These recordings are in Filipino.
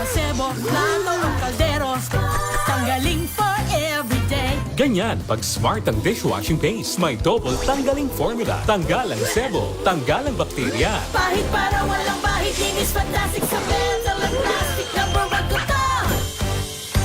masebo, plato o kaldero. Tanggaling for everyday. Ganyan pag smart ang dishwashing paste. May double tanggaling formula. Tanggal ang sebo, tanggal ang bakterya. Pahit para walang bahid, linis fantastic sa metal at plastic. Number one ko to.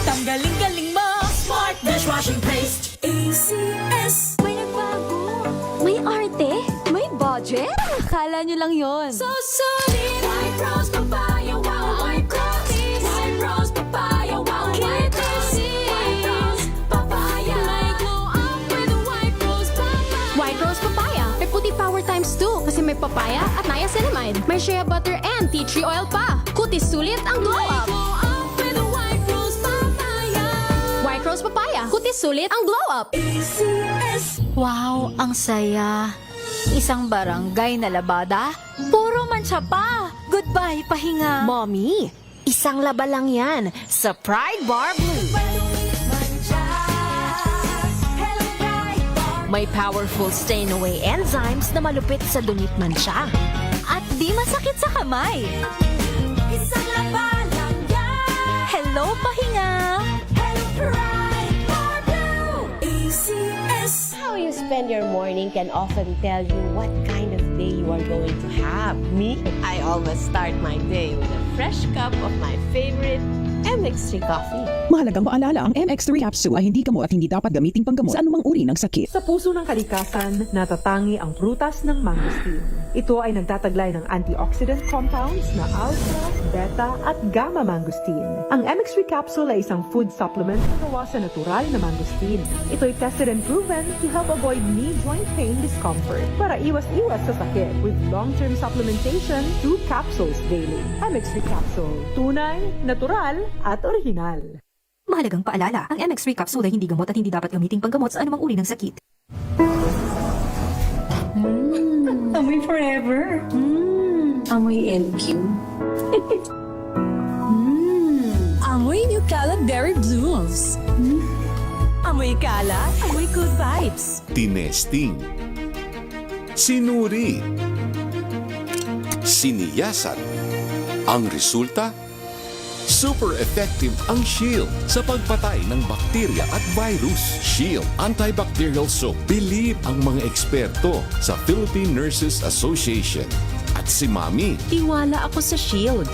Tanggaling-galing mo, smart dishwashing paste. ACS. May nagbago. May arte. May budget. Akala nyo lang yon. So solid. White rose papaya, wow, white rose. White rose papaya, wow, white rose. White rose papaya. May glow up with white rose papaya. White Rose Papaya. May puti power times 2 kasi may papaya at niacinamide. May shea butter and tea tree oil pa. Kutis sulit ang glow May up. glow up with white rose papaya. White Rose Papaya. Kutis sulit ang glow up. ACS. Wow, ang saya. Isang barangay na labada, puro mancha pa. Goodbye, pahinga. Mommy, isang laba lang yan sa Pride Bar Blue. May powerful stain-away enzymes na malupit sa dunit mancha. At di masakit sa kamay. Isang laba lang yan. Hello, pahinga. Hello, Pride Bar Blue. ACS. How you spend your morning can often tell you what kind of day you are going to have. Me, I always start my day with a fresh cup of my favorite MX3 coffee. Mahalagang paalala, ang MX3 capsule ay hindi gamot at hindi dapat gamiting panggamot sa anumang uri ng sakit. Sa puso ng kalikasan, natatangi ang prutas ng mangosteen. Ito ay nagtataglay ng antioxidant compounds na alpha, beta at gamma mangosteen. Ang MX3 capsule ay isang food supplement na gawa sa natural na mangosteen. Ito ay tested and proven to help avoid knee joint pain discomfort para iwas-iwas sa sakit with long-term supplementation 2 capsules daily. MX3 capsule. Tunay, natural at original. Mahalagang paalala, ang MX3 capsule ay hindi gamot at hindi dapat gamiting panggamot sa anumang uri ng sakit. Amoy forever. Amoy LQ. Amoy New Kalat Berry Blooms. Amoy kalat, amoy good vibes. Tinesting, sinuri, siniyasan. Ang resulta? Super effective ang Shield sa pagpatay ng bakterya at virus. Shield Antibacterial Soap. Believe ang mga eksperto sa Philippine Nurses Association. At si Mami, Tiwala ako sa Shield.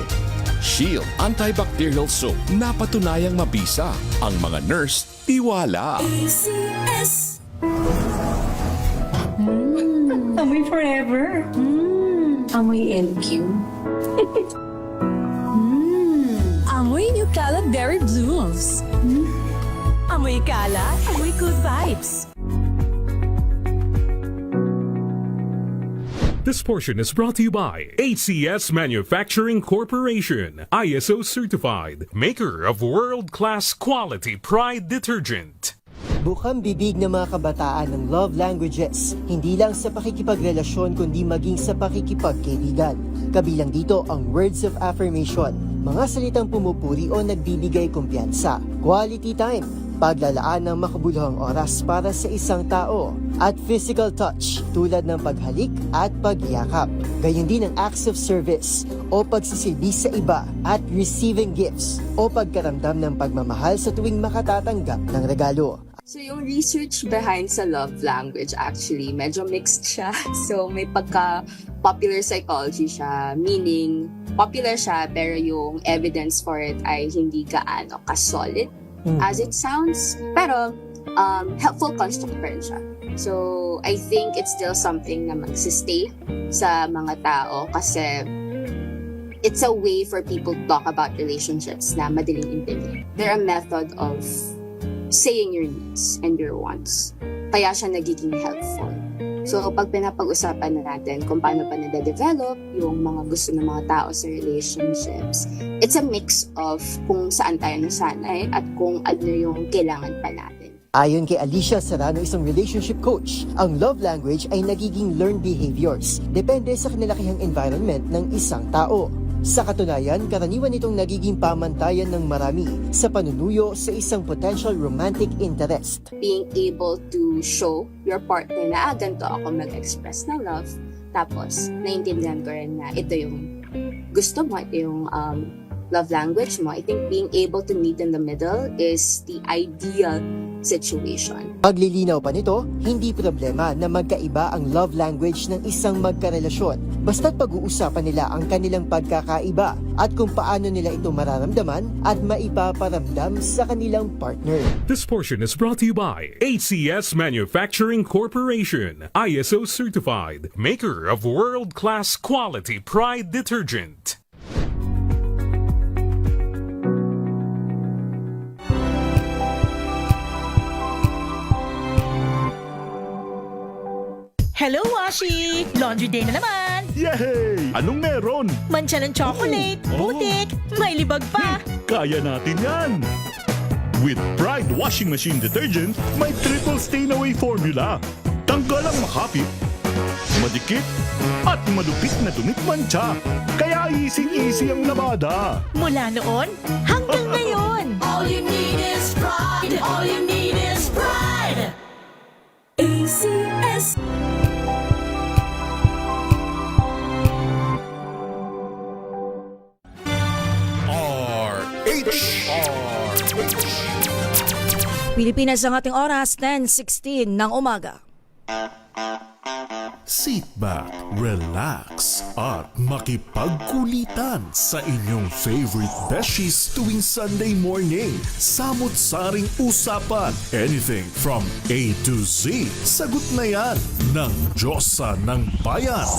Shield Antibacterial Soap. Napatunayang mabisa. Ang mga nurse, tiwala. ACS. Amoy forever. Amoy LQ. Amoy New Kalat Berry Blooms. Amoy kalat, amoy good vibes. This portion is brought to you by ACS Manufacturing Corporation, ISO certified, maker of world-class quality Pride detergent. Bukang bibig ng mga kabataan ng love languages, hindi lang sa pakikipagrelasyon kundi maging sa pakikipagkaibigan. Kabilang dito ang words of affirmation, mga salitang pumupuri o nagbibigay kumpiyansa, quality time, paglalaan ng makabuluhang oras para sa isang tao, at physical touch tulad ng paghalik at pagyakap. Gayon din ang acts of service o pagsisilbi sa iba at receiving gifts o pagkaramdam ng pagmamahal sa tuwing makatatanggap ng regalo. So yung research behind sa love language actually medyo mixed siya. So may pagka-popular psychology siya, meaning popular siya pero yung evidence for it ay hindi gaano ka-solid as it sounds. Pero helpful construct pa rin siya. So I think it's still something na magsistay sa mga tao kasi it's a way for people to talk about relationships na madaling intindihin. They're a method of saying your needs and your wants. Kaya siya nagiging helpful. So, pag pinapag-usapan na natin kung paano pa nade-develop yung mga gusto ng mga tao sa relationships, it's a mix of kung saan tayo nasanay at kung ano yung kailangan pa natin. Ayon kay Alicia Serrano, isang relationship coach, ang love language ay nagiging learned behaviors. Depende sa kinalakihang environment ng isang tao. Sa katunayan, karaniwan itong nagiging pamantayan ng marami sa panunuyo sa isang potential romantic interest. Being able to show your partner na ganito ako mag-express ng love, tapos naintindihan ko rin na ito yung gusto mo, ito yung love language mo, I think being able to meet in the middle is the ideal situation. Paglilinaw pa nito, hindi problema na magkaiba ang love language ng isang magkarelasyon. Basta't pag-uusapan nila ang kanilang pagkakaiba at kung paano nila ito mararamdaman at maipaparamdam sa kanilang partner. This portion is brought to you by ACS Manufacturing Corporation, ISO certified, maker of world-class quality Pride detergent. Hello, Washi! Laundry day na naman! Yay! Anong meron? Mancha ng chocolate, putik, may libag pa! Kaya natin yan! With Pride Washing Machine Detergent, may triple stain-away formula. Tanggal ang makapit, madikit, at malupit na dumit mancha. Kaya easy-easy ang labada. Mula noon hanggang ngayon! All you need is pride. All you need is pride. ACS. Pilipinas ang ating oras, 10:16 ng umaga. Sit back, relax, at makipagkulitan sa inyong favorite besties tuwing Sunday morning. Samot-saring usapan, anything from A to Z. Sagot na yan ng Diyosa ng Bayan.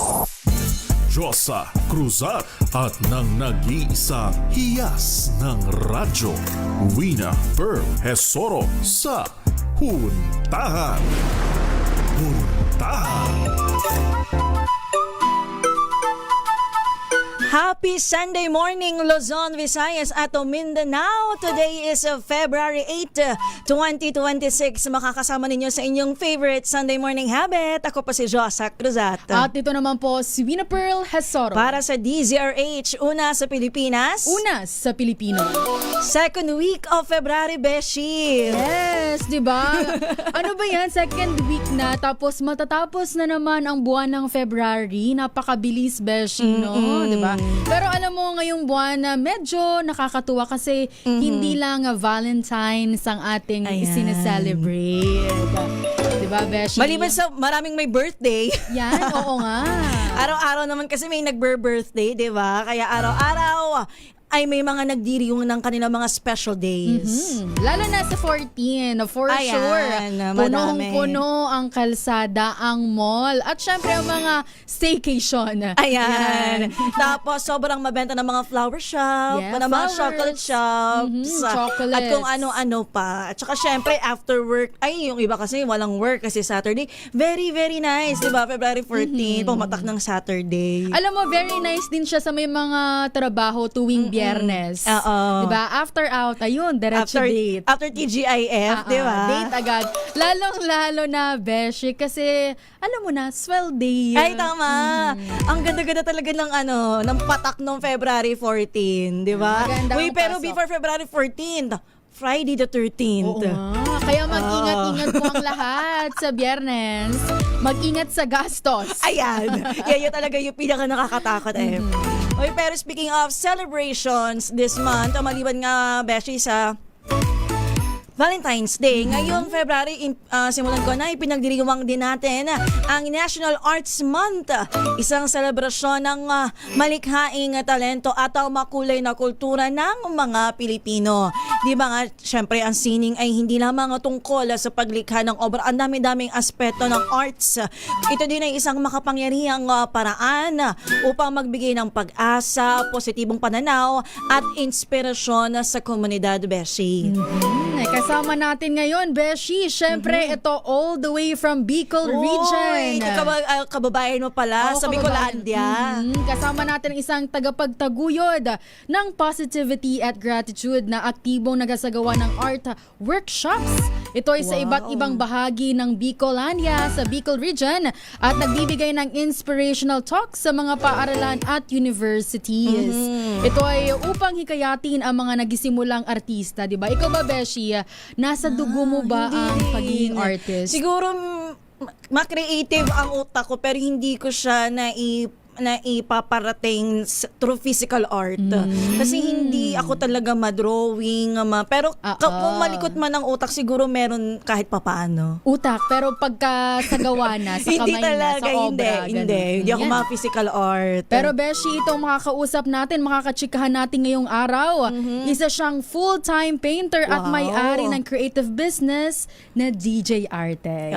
Diyosa Cruzat at ng nag-iisa hiyas ng radyo. Wina Pearl Hesoro sa Huntahan. Happy Sunday morning, Luzon, Visayas at Mindanao. Today is February 8, 2026. Makakasama ninyo sa inyong favorite Sunday morning habit. Ako pa si Josa Cruzat. At dito naman po si Wina Pearl Hesoro. Para sa DZRH, una sa Pilipinas. Una sa Pilipino. Second week of February, Beshi. Yes, di ba? Ano ba yan? Second week na, tapos matatapos na naman ang buwan ng February. Napakabilis, Beshi, no? Di ba? Pero alam mo, ngayong buwan na medyo nakakatuwa kasi hindi lang Valentine's ang ating sineselebrate. Diba, Beshi? Maliban sa maraming may birthday. Yan, oo nga. Araw-araw naman kasi may nag-birthday, di ba? Kaya araw-araw ay may mga nagdiriwang ng kanilang mga special days. Lalo na sa 14, for sure. Punong-puno ang kalsada, ang mall, at syempre ang mga staycation. Ayan. Tapos sobrang mabenta ng mga flower shop, ng mga chocolate shops, at kung ano-ano pa. At saka syempre after work, ay yung iba kasi walang work kasi Saturday. Very, very nice, di ba? February 14, pumatak ng Saturday. Alam mo, very nice din siya sa may mga trabaho tuwing Biyernes. Diba? After out, ayun, diretso date. After TGIF, diba? Date agad. Lalong-lalo na, Beshi, kasi, alam mo na, swell day. Ay, tama. Ang ganda-ganda talaga ng patak ng February 14, diba? Uy, pero before February 14, Friday the 13th. Oo nga. Kaya mag-ingat-ingat po ang lahat sa Biyernes. Mag-ingat sa gastos. Ayan. Yan talaga yung pinaka nakakatakot eh. Okay, pero speaking of celebrations this month, maliban nga, Beshi, sa Valentine's Day. Ngayong February, simulan ko na, ipinagdiriwang din natin ang National Arts Month. Isang selebrasyon ng malikhaing talento at ang makulay na kultura ng mga Pilipino. Di ba nga, syempre ang sining ay hindi lamang tungkol sa paglikha ng obra. Ang dami-daming aspeto ng arts. Ito din ay isang makapangyarihang paraan upang magbigay ng pag-asa, positibong pananaw at inspirasyon sa komunidad, Beshi. Kasama natin ngayon, Beshi. Syempre, ito all the way from Bicol Region. Kababayan mo pala sa Bicolandia. Kasama natin ang isang tagapagtaguyod ng positivity at gratitude na aktibong nagasagawa ng art workshops. Ito ay sa iba't ibang bahagi ng Bicolandia sa Bicol Region at nagbibigay ng inspirational talks sa mga paaralan at universities. Ito ay upang hikayatin ang mga nagsimulang artista, di ba? Ikaw ba, Beshi? Nasa dugo mo ba ang pagiging artist? Siguro ma-creative ang utak ko pero hindi ko siya na ipaparating through physical art. Kasi hindi ako talaga ma-drawing, pero kung malikot man ang utak, siguro meron kahit papaano. Utak, pero pagka sa gawa na, sa Hindi kamay na, talaga, sa obra. hindi ako Yan. ma-physical art. Pero Beshi, itong makakausap natin, makakachikahan natin ngayong araw. Isa siyang full-time painter at Wow. may-ari ng creative business na DJ Arte.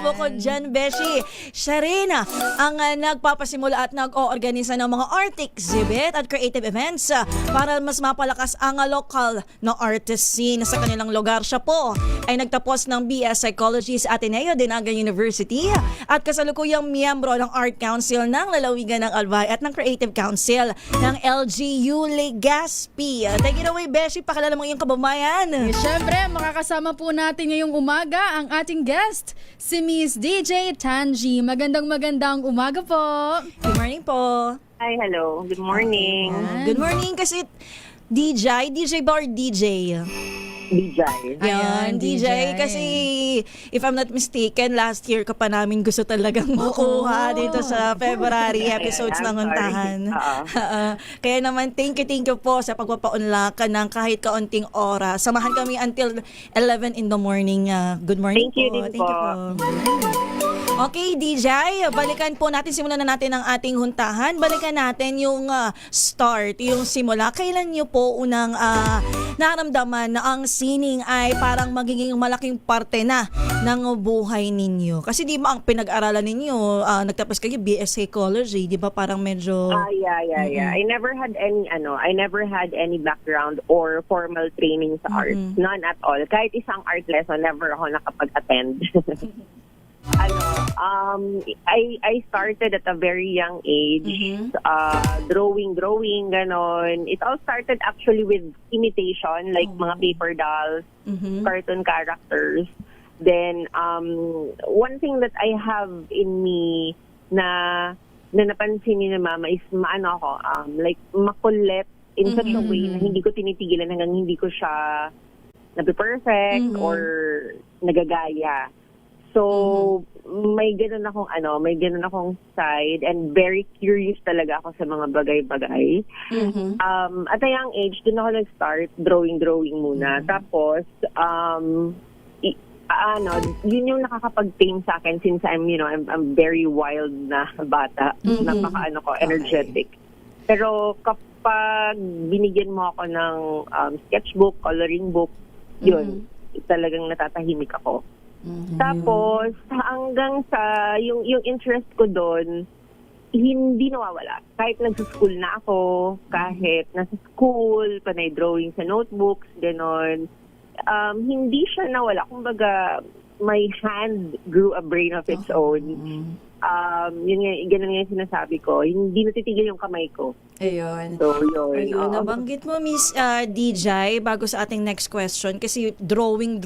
Bukod dyan, Beshi, siya rin ang nagpapasimula at nag-oorganisa ng mga art exhibit at creative events para mas mapalakas ang local na artist scene sa kanilang lugar. Siya po ay nagtapos ng BS Psychology sa Ateneo de Naga University at kasalukuyang miyembro ng Art Council ng Lalawigan ng Albay at ng Creative Council ng LGU Legazpi. Take it away, Beshi, pakilala mo yung kababayan. Siyempre, makakasama po natin ngayong umaga ang ating guest, si Miss DJ Tanji. Magandang umaga po. Good morning po. Hi, hello. Good morning. Good morning kasi DJ ba or DJ? DJ. Ayan, DJ. Kasi, if I'm not mistaken, last year ka pa namin gusto talagang makuha dito sa February episodes ng Huntahan. Kaya naman, thank you po sa pagpapaunlakan ng kahit kaunting oras. Samahan kami until 11 in the morning. Good morning Thank you din po. Okay, DJ, balikan po natin, simulan na natin ang ating huntahan. Balikan natin yung start, yung simula. Kailan nyo po unang naramdaman na ang sining ay parang magiging malaking parte na ng buhay ninyo? Kasi di ba ang pinag-aralan ninyo, nagtapos kayo BS Psychology, di ba parang medyo... Yeah. I never had any background or formal training sa art. None at all. Kahit isang art lesson, never ako nakapag-attend. I started at a very young age, drawing, ganon. It all started actually with imitation, like mga paper dolls, cartoon characters. Then, one thing that I have in me na napansin ni mama is like makulit in such a way na hindi ko tinitigilan hanggang hindi ko siya nabi-perfect or nagagaya. So, may ganun akong side and very curious talaga ako sa mga bagay-bagay. At a young age, dun ako nag-start drawing muna. Tapos, yun yung nakakapag-tame sa akin since I'm very wild na bata. Energetic. Pero kapag binigyan mo ako ng sketchbook, coloring book, yun, talagang natatahimik ako. Tapos, hanggang sa, yung interest ko doon, hindi nawawala. Kahit nagsa-school na ako, kahit nasa school, panay drawing sa notebooks, gano'n, hindi siya nawala. Kumbaga, my hand grew a brain of its own. Ganun nga yung sinasabi ko. Hindi natitigil yung kamay ko. Ayun. So, yun. Ayun, nabanggit mo, Miss DJ, bago sa ating next question, kasi drawing,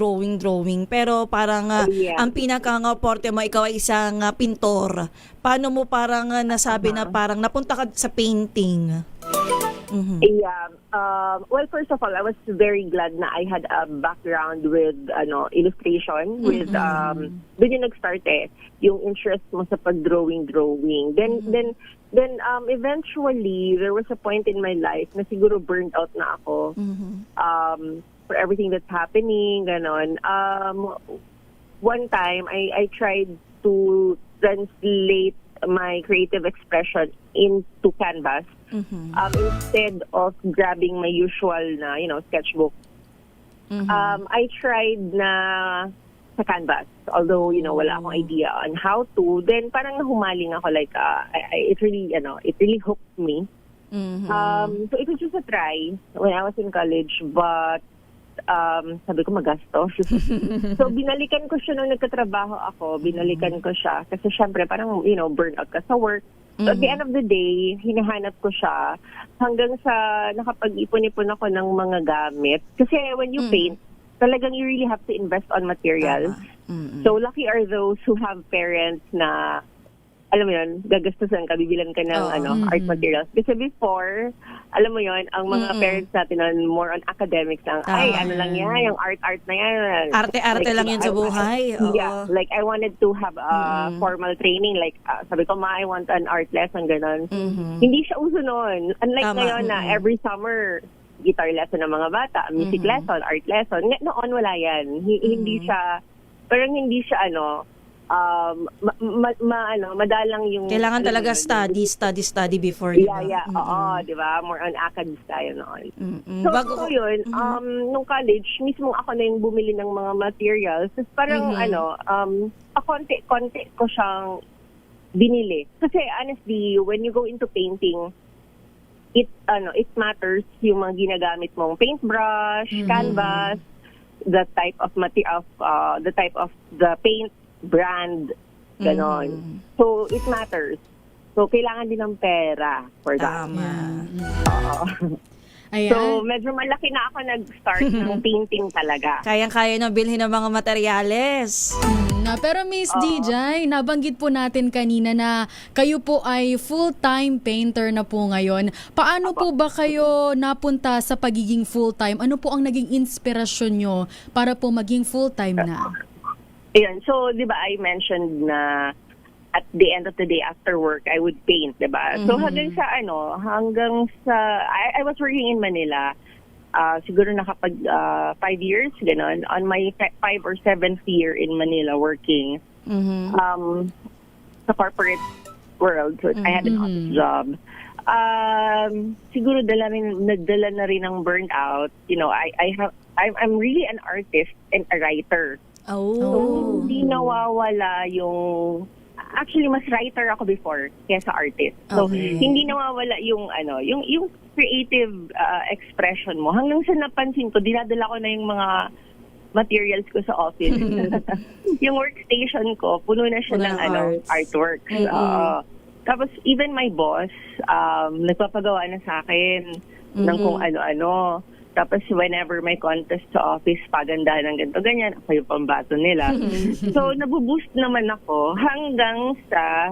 pero parang ang pinaka-porte mo, ikaw ay isang pintor. Paano mo parang nasabi na parang napunta ka sa painting? Yeah. Well, first of all, I was very glad na I had a background with illustration. With doon yung nag-start yung interest mo sa pag-drawing. Then eventually there was a point in my life na siguro burned out na ako for everything that's happening. Ganon. One time I tried to translate my creative expression into canvas. Instead of grabbing my usual na, sketchbook. I tried na sa canvas. Although, wala akong idea on how to. Then, parang nahumaling ako. Like, it really hooked me. So, it was just a try when I was in college. But, sabi ko magastos. So, binalikan ko siya nung nagkatrabaho ako. Binalikan ko siya. Kasi, syempre, parang, burnout ka sa work. So at the end of the day, hinahanap ko siya hanggang sa nakapag-ipon-ipon ako ng mga gamit. Kasi when you paint, talagang you really have to invest on materials. So lucky are those who have parents na alam mo yun, gagastusan ka, bibilan ka ng art materials. Kasi before, alam mo yun, ang mga parents natin nun, more on academics lang. Ay, ano lang yan, yung art na yan. Arte-arte lang yun sa buhay. Oo. Yeah, like I wanted to have a formal training. Like, sabi ko, I want an art lesson, gano'n. Hindi siya uso noon. Unlike ngayon na every summer, guitar lesson ng mga bata, music lesson, art lesson. Noon, wala yan. Hindi siya, parang hindi siya, madalang yung... Kailangan talaga study before, di ba? Yeah. Oo, di ba? More on academics tayo noon. So yun, nung college, mismo ako na yung bumili ng mga materials. Tapos parang, konti ko siyang binili. Kasi honestly, when you go into painting, it matters yung mga ginagamit mong paintbrush, canvas, the type of the paint, brand, ganon. So, it matters. So, kailangan din ng pera for that. Ayan. So, medyo malaki na ako nag-start ng painting talaga. Kayang-kaya na bilhin ng mga materyales. Pero Miss DJ, nabanggit po natin kanina na kayo po ay full-time painter na po ngayon. Paano po ba kayo napunta sa pagiging full-time? Ano po ang naging inspirasyon nyo para po maging full-time na? Ayan, so, di ba, I mentioned na at the end of the day, after work, I would paint, di ba? So, hanggang sa, I was working in Manila, siguro nakapag 5 years, gano'n, on my 5 or 7th year in Manila working, sa corporate world, so I had an office job. Siguro nagdala na rin ng burnout. I'm really an artist and a writer. So, hindi nawawala yung... Actually, mas writer ako before kaysa artist. So, hindi nawawala yung creative expression mo. Hanggang sa napansin ko, dinadala ko na yung mga materials ko sa office. Yung workstation ko, puno na siya ng artworks. Tapos, even my boss, nagpapagawa na sa akin ng kung ano-ano. Tapos, whenever may contest sa office, paganda ng ganito, ganyan, ako yung pambato nila. So, nabuboost naman ako hanggang sa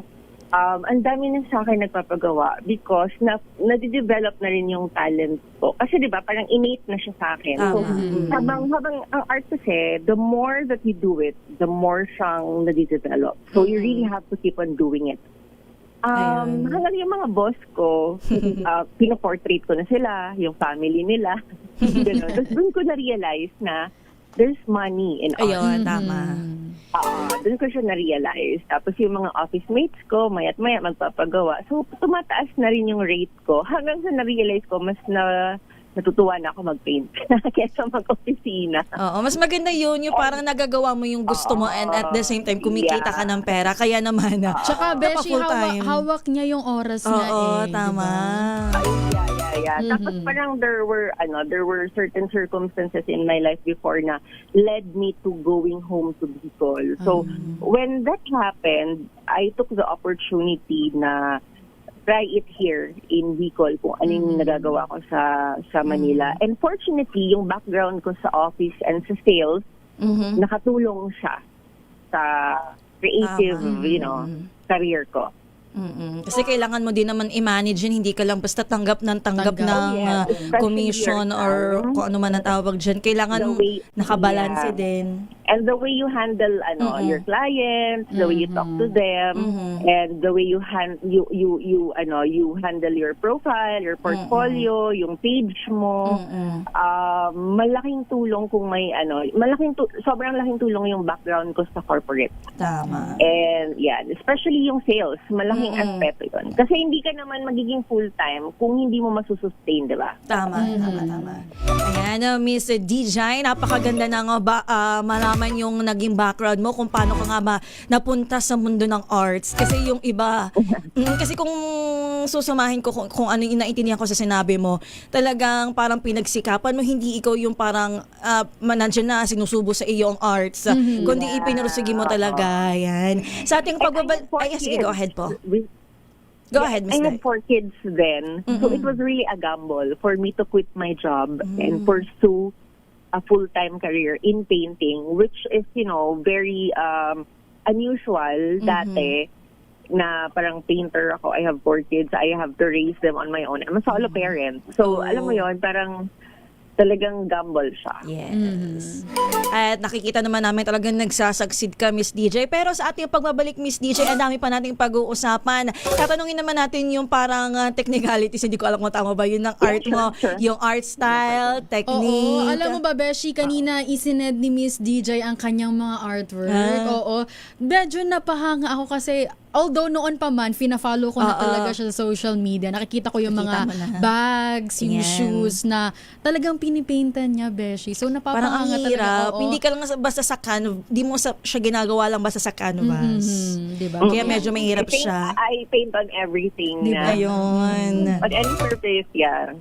ang dami na sa akin nagpapagawa because nadidevelop na rin yung talent ko. Kasi di ba parang innate na siya sa akin. So, habang ang art kasi, the more that you do it, the more siyang nadidevelop. So, you really have to keep on doing it. Hanggang yung mga boss ko, pinoportrait ko na sila, yung family nila. Tapos doon ko na-realize na there's money in art. Ayun, tama. Doon ko siya na-realize. Tapos yung mga office mates ko, mayat-maya magpapagawa. So, tumataas na rin yung rate ko. Hanggang sa na-realize ko, mas natutuwa na ako mag-paint kesa mag-opisina. Oo, mas maganda yun, yung parang nagagawa mo yung gusto mo and at the same time kumikita ka ng pera. Kaya naman Tsaka Beshi, hawak niya yung oras niya. Oo, tama. Yeah. Tapos parang there were certain circumstances in my life before na led me to going home to Bicol. So when that happened, I took the opportunity na try it here in Bicol kung ano yung nagagawa ko sa Manila. And fortunately, yung background ko sa office and sa sales, nakatulong siya sa creative, career ko. Kasi kailangan mo din naman i-manage yun. Hindi ka lang basta tanggap ng commission or kung ano man ang tawag dyan. Kailangan nakabalanse din. And the way you handle your clients, the way you talk to them, and the way you handle your profile, your portfolio, yung page mo, malaking tulong kung may sobrang laking tulong yung background ko sa corporate. Tama. And especially yung sales, malaking aspeto yun. Kasi hindi ka naman magiging full-time kung hindi mo masusustain, di ba? Tama. Ayan, Miss DJ, napakaganda na nga malaman yung naging background mo, kung paano ka nga ba napunta sa mundo ng arts. Kasi yung iba, kasi kung susumahin ko kung ano yung naintindihan ko sa sinabi mo, talagang parang pinagsikapan mo, hindi ikaw yung parang nandiyan na sinusubo sa iyo ang arts, kundi ipinurusigi mo talaga. Yan. Sa ating sige, go ahead po. Go ahead, Ms. I had 4 kids then, so it was really a gamble for me to quit my job and pursue a full-time career in painting, which is, very unusual dati. na parang painter ako. I have 4 kids. I have to raise them on my own. I'm a solo parent. So, alam mo yon, parang talagang gamble siya. Yes. At nakikita naman namin talagang nagsasucceed ka, Miss DJ. Pero sa ating pagbabalik, Miss DJ, ang dami pa nating pag-uusapan. Tatanungin naman natin yung parang technicalities. Hindi ko alam kung tama ba yun ng art mo. Sure. Yung art style, technique. Oo, alam mo ba, Beshi, kanina isined ni Miss DJ ang kanyang mga artwork. Oo. Medyo napahanga ako kasi although noon pa man, fina-follow ko na talaga siya sa social media. Nakikita ko yung mga bags, yung shoes na talagang pinipaintan niya, Beshi. So, napapahanga parang ang hirap. talaga. Oo. Hindi ka lang basta sa canvas. Di mo siya ginagawa lang basta sa canvas. Diba? Kaya medyo mahirap I think siya. I paint on everything. Diba? Ayun. On any surface, yeah.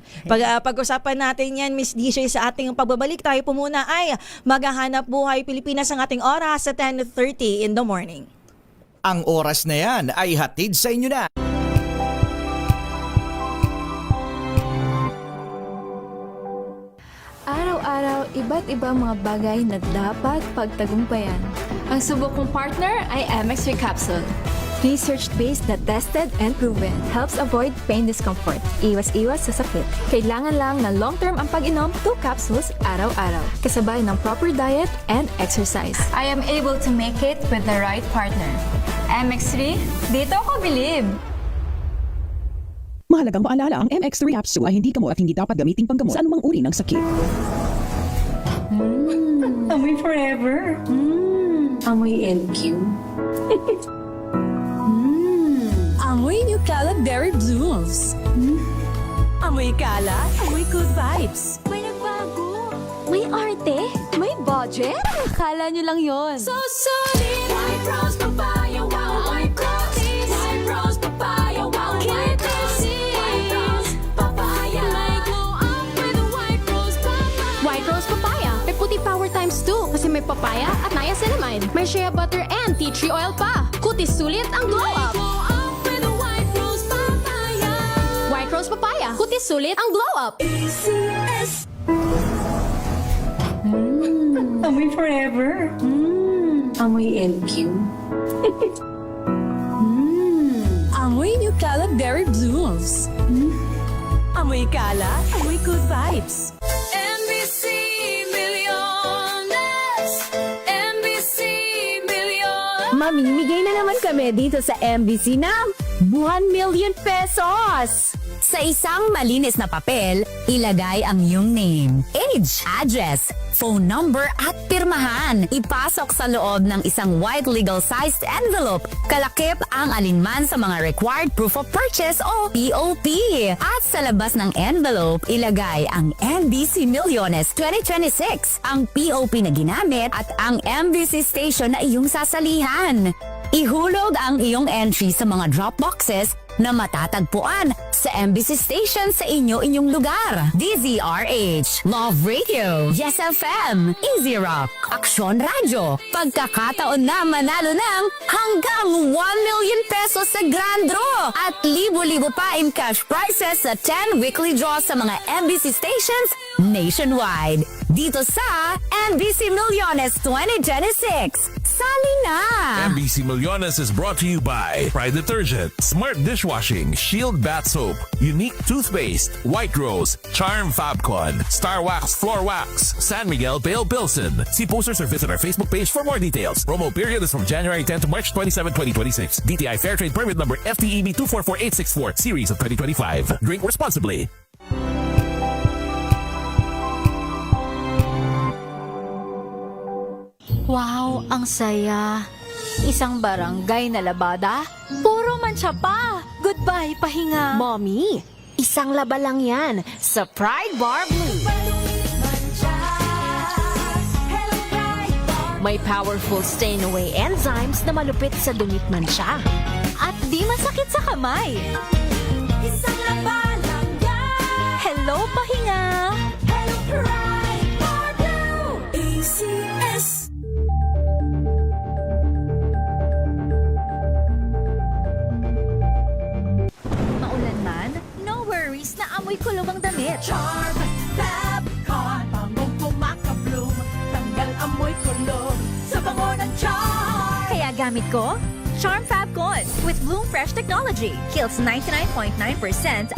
Pag-usapan natin yan, Miss DJ, sa ating pagbabalik, tayo po muna ay Maghahanap Buhay Pilipinas ang ating oras sa 10:30 in the morning. Ang oras na yan ay hatid sa inyo na. Araw-araw, iba't ibang mga bagay na dapat pagtagumpayan. Ang subok kong partner ay MX3 Capsule. Research-based na tested and proven. Helps avoid pain discomfort. Iwas-iwas sa sakit. Kailangan lang na long-term ang pag-inom 2 capsules araw-araw. Kasabay ng proper diet and exercise. I am able to make it with the right partner. MX3, dito ako bilib! Mahalagang paalala, ang MX3 capsule ay hindi gamot at hindi dapat gamiting panggamot sa anumang uri ng sakit. Amoy forever. Amoy LQ. Amoy New Cala Berry Blooms. Amoy kalat, amoy good vibes. May nagbago. May arte. May budget. Akala nyo lang yon. So solid. White rose papaya, wow. White rose. White rose papaya, wow. White rose. White rose papaya. May glow up with a white rose papaya. White rose papaya. May puti power times 2 kasi may papaya at niacinamide. May shea butter and tea tree oil pa. Kutis sulit ang glow up. White rose papaya. Kutis sulit ang glow up. ACS. Amoy forever. Amoy LQ. Amoy New Cala Berry Blooms. Amoy kalat, amoy good vibes. MBC Milliones. MBC Milliones. Mamimigay na naman kami dito sa MBC ng 1 million pesos! Sa isang malinis na papel, ilagay ang iyong name, age, address, phone number at pirmahan. Ipasok sa loob ng isang white legal-sized envelope. Kalakip ang alinman sa mga required proof of purchase o POP. At sa labas ng envelope, ilagay ang MBC Milliones 2026, ang POP na ginamit at ang MBC station na iyong sasalihan. Ihulog ang iyong entry sa mga drop boxes na matatagpuan sa MBC station sa inyong lugar. DZRH, Love Radio, Yes FM, Easy Rock, Aksyon Radio. Pagkakataon na manalo ng hanggang 1 million pesos sa Grand Draw at libo-libo pa in cash prizes sa 10 weekly draws sa mga MBC stations nationwide. Dito sa MBC Milliones 2026. Sali na! MBC Milliones is brought to you by Pride Detergent, Smart Dishwashing, Shield Bath Soap, Unique Toothpaste, White Rose, Charm Fabcon, Star Wax Floor Wax, San Miguel Pale Pilsen. See posters or visit our Facebook page for more details. Promo period is from January 10 to March 27, 2026. DTI Fair Trade Permit number FTEB 244864, series of 2025. Drink responsibly. Wow, ang saya. Isang barangay na labada, puro mancha pa. Goodbye, pahinga. Mommy, isang laba lang yan sa Pride Bar Blue. May powerful stain-away enzymes na malupit sa dumit mancha. At di masakit sa kamay. Isang laba lang yan. Hello, pahinga. Hello, Pride Bar Blue. ACS. Maulan man, no worries na amoy kulong ang damit. Charm Fabcon, bangong kumakabloom. Tanggal amoy kulong sa bango ng charm. Kaya gamit ko, Charm Fabcon with Bloom Fresh technology kills 99.9%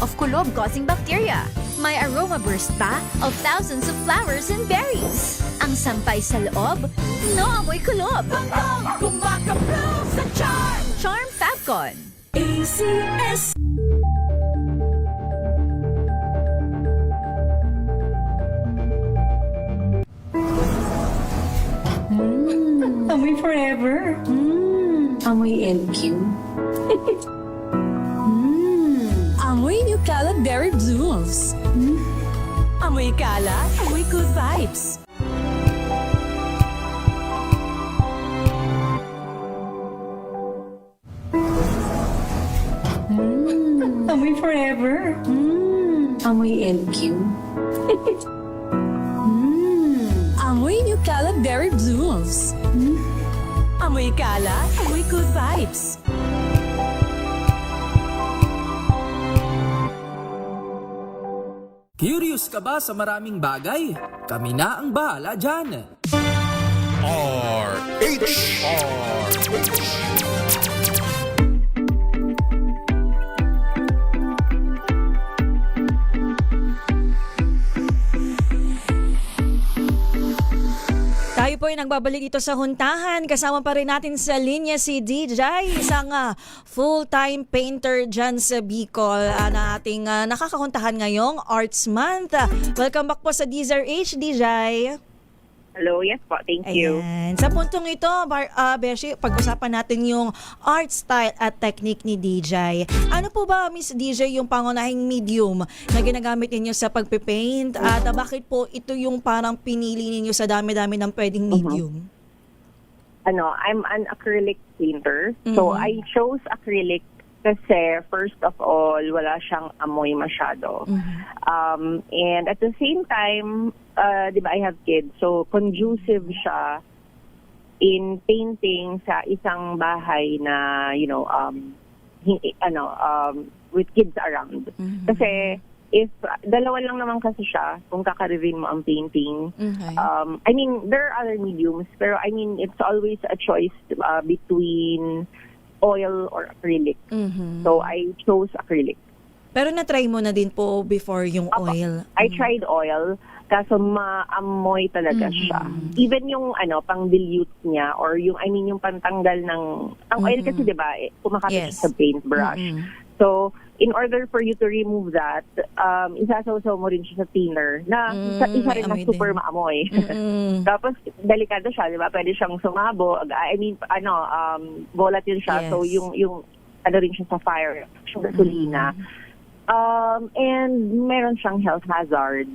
of kulob-causing bacteria. May aroma burst pa of thousands of flowers and berries. Ang sampay sa loob, no amoy kulob. Kumakablog sa Charm! Charm Fabcon. ACS. Amoy forever. Amoy LQ. Amoy New Caleb Berry Blooms. Amoy kala, amoy good vibes. Amoy forever. Amoy LQ. Amoy New Caleb Berry Blooms. Amoy kala, amoy good vibes. Curious ka ba sa maraming bagay? Kami na ang bahala dyan. Tayo po ay nagbabalik dito sa Huntahan. Kasama pa rin natin sa linya si DJ, isang full-time painter dyan sa Bicol na ating nakakahuntahan ngayong Arts Month. Welcome back po sa DZRH, DJ. Hello, yes po. Thank you. Ayan. Sa puntong ito, Beshi, pag-usapan natin yung art style at technique ni DJ. Ano po ba, Miss DJ, yung pangunahing medium na ginagamit ninyo sa pagpipaint? At bakit po ito yung parang pinili ninyo sa dami-dami ng pwedeng medium? I'm an acrylic painter. So, I chose acrylic kasi first of all, wala siyang amoy masyado. And at the same time, di ba, I have kids. So, conducive siya in painting sa isang bahay na, with kids around. Kasi, if dalawa lang naman kasi siya, kung kakaririn mo ang painting, there are other mediums, pero it's always a choice between oil or acrylic. So, I chose acrylic. Pero na-try mo na din po before yung oil? I tried oil, kaso maamoy talaga siya. Even yung pang-dilute niya or yung pantanggal ng ang oil kasi 'di ba, kumakapit sa paintbrush. So, in order for you to remove that, isasaw-saw mo rin siya sa thinner na isa rin na super maamoy. Tapos, delikado siya, di ba? Pwede siyang sumabo. Volatile siya. So, yung rin siya sa fire, yung gasolina. And meron siyang health hazard.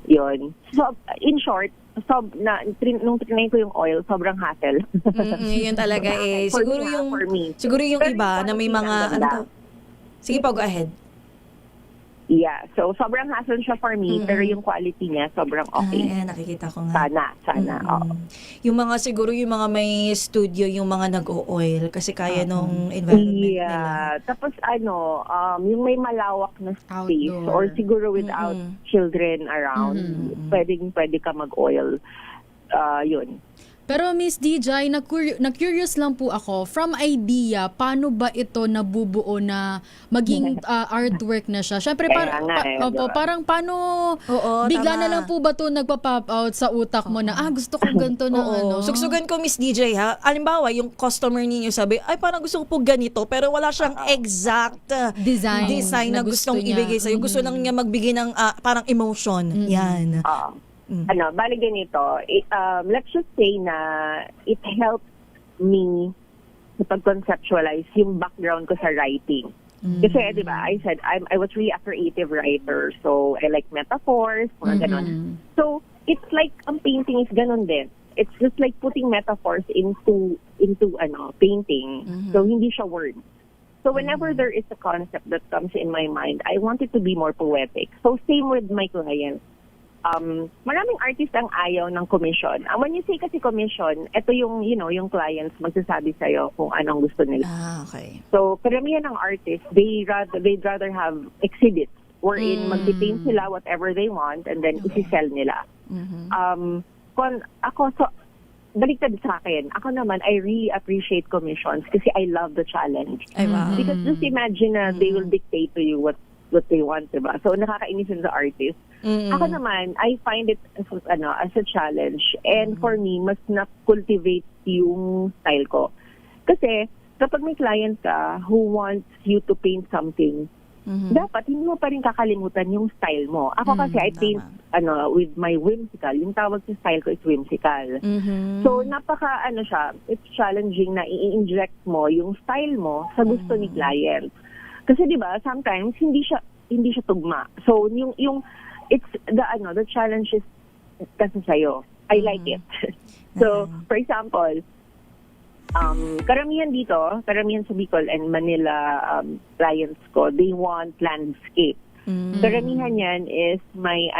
Yun. So, in short, nung trinay ko yung oil, sobrang hassle. Yun talaga eh. Siguro yung iba na may mga, sige po, go ahead. Yeah. So, sobrang hassle siya for me, pero yung quality niya, sobrang okay. Nakikita ko nga. Sana. Oo. Yung mga, siguro yung mga may studio, yung mga nag-o-oil, kasi kaya nung environment nila. Tapos yung may malawak na space, or siguro without children around, pwede ka mag-oil. Yun. Pero Miss DJ, na-curious lang po ako, from idea, paano ba ito nabubuo na maging artwork na siya? Siyempre, parang paano, bigla na lang po ba ito nagpa-pop out sa utak mo na, gusto ko ganito na Sugsugan ko, Miss DJ, ha? Alimbawa, yung customer ninyo sabi, parang gusto ko po ganito, pero wala siyang exact design na gustong ibigay sa'yo. Gusto lang niya magbigay ng parang emotion. Yan. Bali ganito, let's just say na it helped me to pag-conceptualize yung background ko sa writing. Kasi, di ba, I said, I was really a creative writer, so I like metaphors, mga ganon. So, it's like, ang painting is ganon din. It's just like putting metaphors into painting. So, hindi siya words. So, whenever there is a concept that comes in my mind, I want it to be more poetic. So, same with my clients. Maraming artist ang ayaw ng commission. When you say kasi commission, ito yung, yung clients magsasabi sa'yo kung anong gusto nila. Okay. So, karamihan ng artists, they'd rather have exhibits wherein magpipaint sila whatever they want and then isi-sell nila. baliktad sa akin. Ako naman, I really appreciate commissions kasi I love the challenge. Ay, wow. Because just imagine na they will dictate to you what they want, diba? So, nakakainis yun sa artist. Ako naman, I find it as a challenge. And for me, mas na-cultivate yung style ko. Kasi, kapag may client ka who wants you to paint something, dapat hindi mo pa rin kakalimutan yung style mo. Ako kasi I paint with my whimsical. Yung tawag sa style ko is whimsical. So napaka siya, it's challenging na i-inject mo yung style mo sa gusto ni client. Kasi 'di ba, sometimes hindi siya tugma. So yung it's the challenge is kasi sa'yo. I like it. So for example, karamihan sa Bicol and Manila clients ko, they want landscape. Karamihan yan is may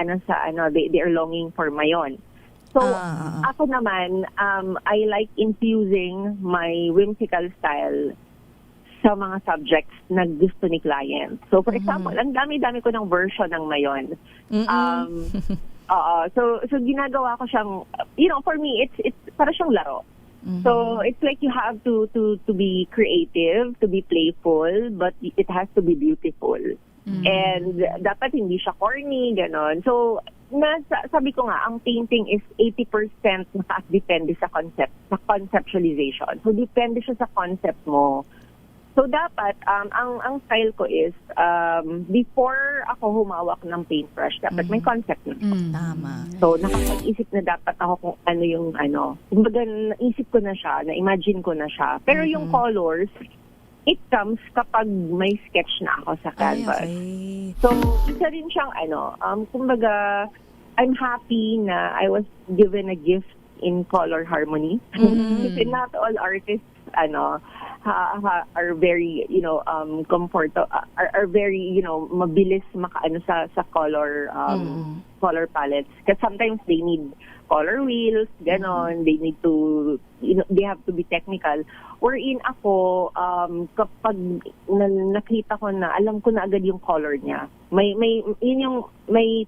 they are longing for mayon. So, ako naman, I like infusing my whimsical style sa mga subjects na gusto ni client. So, for example, ang dami-dami ko ng version ng mayon. So ginagawa ko siyang, for me, it's para siyang laro. So it's like you have to be creative, to be playful, but it has to be beautiful. And dapat hindi siya corny, ganon. So sabi ko nga, ang painting is 80% depende sa conceptualization. So depende siya sa concept mo. So dapat ang style ko is before ako humawak ng paintbrush, dapat may concept na. Tama. So nakapag-isip na dapat ako kung ano yung kumbaga naisip ko na siya, na-imagine ko na siya. Pero yung colors, it comes kapag may sketch na ako sa canvas. So isa rin siyang kumbaga I'm happy na I was given a gift in color harmony. Kasi not all artists are very are very mabilis makaano sa color color palettes, because sometimes they need color wheels, ganon. They need to they have to be technical. Wherein ako kapag nakita ko na, alam ko na agad yung color niya, may